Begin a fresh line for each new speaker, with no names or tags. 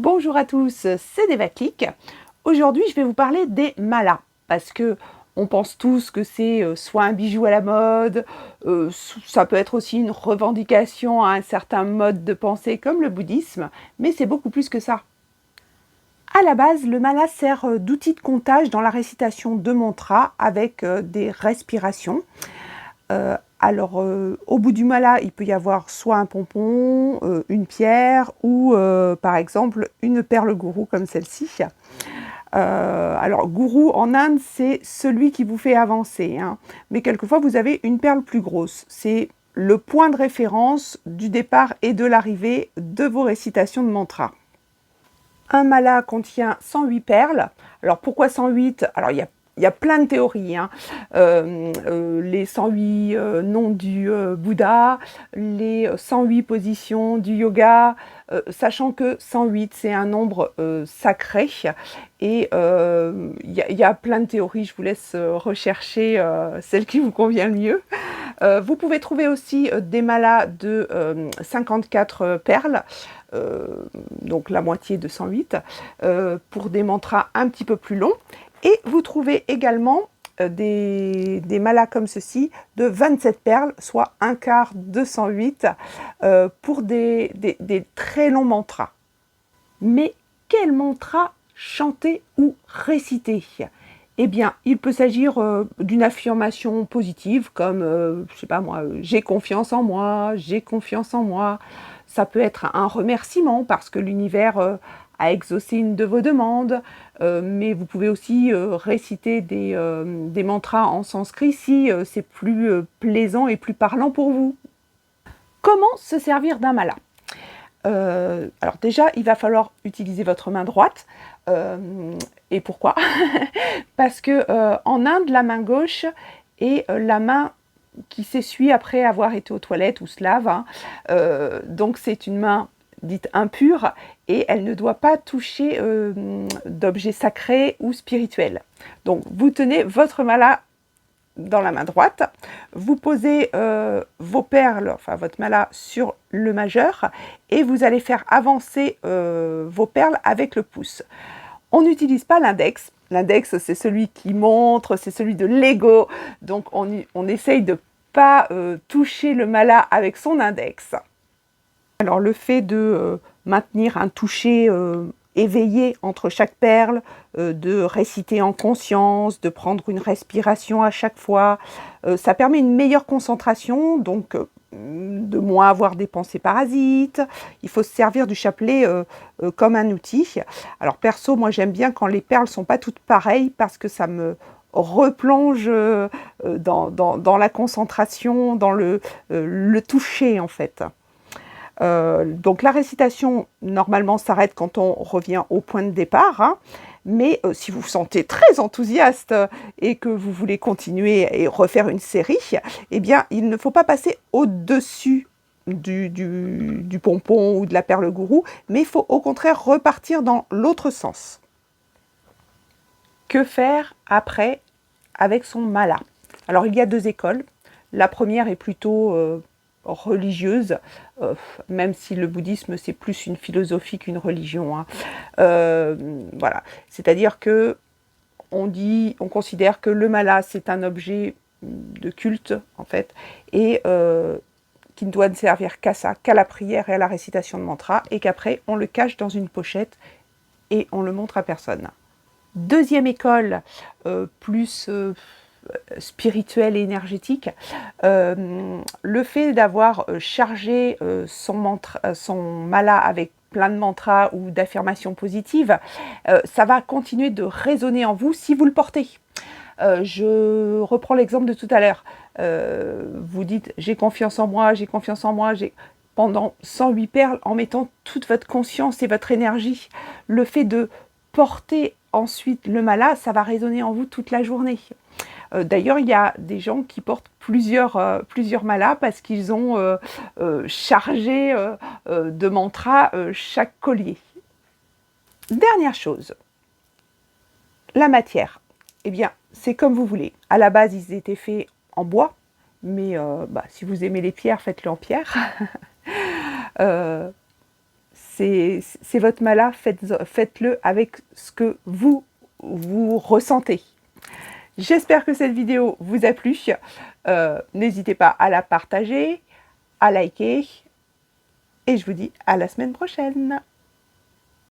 Bonjour à tous, c'est Devaclic. Aujourd'hui, je vais vous parler des malas parce que on pense tous que c'est soit un bijou à la mode, ça peut être aussi une revendication à un certain mode de pensée comme le bouddhisme, mais c'est beaucoup plus que ça. À la base, le mala sert d'outil de comptage dans la récitation de mantras avec des respirations. Au bout du mala, il peut y avoir soit un pompon, une pierre ou par exemple une perle gourou comme celle-ci. Gourou en Inde, c'est celui qui vous fait avancer, hein. Mais quelquefois, vous avez une perle plus grosse. C'est le point de référence du départ et de l'arrivée de vos récitations de mantras. Un mala contient 108 perles. Alors pourquoi 108? Alors il y a plein de théories, hein. Les 108 noms du Bouddha, les 108 positions du yoga, sachant que 108 c'est un nombre sacré. Et il y a plein de théories, je vous laisse rechercher celle qui vous convient le mieux. Vous pouvez trouver aussi des malas de 54 perles, donc la moitié de 108, pour des mantras un petit peu plus longs. Et vous trouvez également des malas comme ceci de 27 perles, soit un quart de 108, pour des très longs mantras. Mais quel mantra chanter ou réciter? Eh bien, il peut s'agir d'une affirmation positive comme, je sais pas moi, j'ai confiance en moi, j'ai confiance en moi. Ça peut être un remerciement parce que l'univers a exaucé une de vos demandes, mais vous pouvez aussi réciter des mantras en sanskrit si c'est plus plaisant et plus parlant pour vous. Comment se servir d'un mala? Alors déjà, il va falloir utiliser votre main droite. Et pourquoi? Parce que en Inde, la main gauche est la main qui s'essuie après avoir été aux toilettes ou se lave, hein. Donc c'est une main dite impure et elle ne doit pas toucher d'objets sacrés ou spirituels. Donc vous tenez votre mala dans la main droite, vous posez vos perles, enfin votre mala sur le majeur et vous allez faire avancer vos perles avec le pouce. On n'utilise pas l'index. L'index, c'est celui qui montre, c'est celui de l'ego. Donc on essaye de ne pas toucher le mala avec son index. Alors le fait de maintenir un toucher éveillé entre chaque perle, de réciter en conscience, de prendre une respiration à chaque fois, ça permet une meilleure concentration, donc de moins avoir des pensées parasites. Il faut se servir du chapelet comme un outil. Alors perso, moi j'aime bien quand les perles sont pas toutes pareilles parce que ça me replonge dans la concentration, dans le toucher en fait. Donc la récitation, normalement, s'arrête quand on revient au point de départ, hein. Mais si vous vous sentez très enthousiaste et que vous voulez continuer et refaire une série, eh bien, il ne faut pas passer au-dessus du pompon ou de la perle gourou, mais il faut au contraire repartir dans l'autre sens. Que faire après avec son mala? Alors, il y a deux écoles. La première est plutôt religieuse, même si le bouddhisme c'est plus une philosophie qu'une religion, hein. Voilà, c'est-à-dire que on considère que le mala c'est un objet de culte en fait, et qui ne doit ne servir qu'à ça, qu'à la prière et à la récitation de mantras, et qu'après on le cache dans une pochette et on le montre à personne. Deuxième école, plus spirituelle et énergétique, le fait d'avoir chargé son mala avec plein de mantras ou d'affirmations positives, ça va continuer de résonner en vous si vous le portez. Je reprends l'exemple de tout à l'heure. Vous dites j'ai confiance en moi, j'ai confiance en moi, pendant 108 perles en mettant toute votre conscience et votre énergie. Le fait de porter ensuite le mala, ça va résonner en vous toute la journée. D'ailleurs, il y a des gens qui portent plusieurs malas parce qu'ils ont chargé de mantras chaque collier. Dernière chose, la matière. Eh bien, c'est comme vous voulez. À la base, ils étaient faits en bois, mais si vous aimez les pierres, faites-le en pierre. c'est votre mala, faites-le avec ce que vous ressentez. J'espère que cette vidéo vous a plu. N'hésitez pas à la partager, à liker, et je vous dis à la semaine prochaine.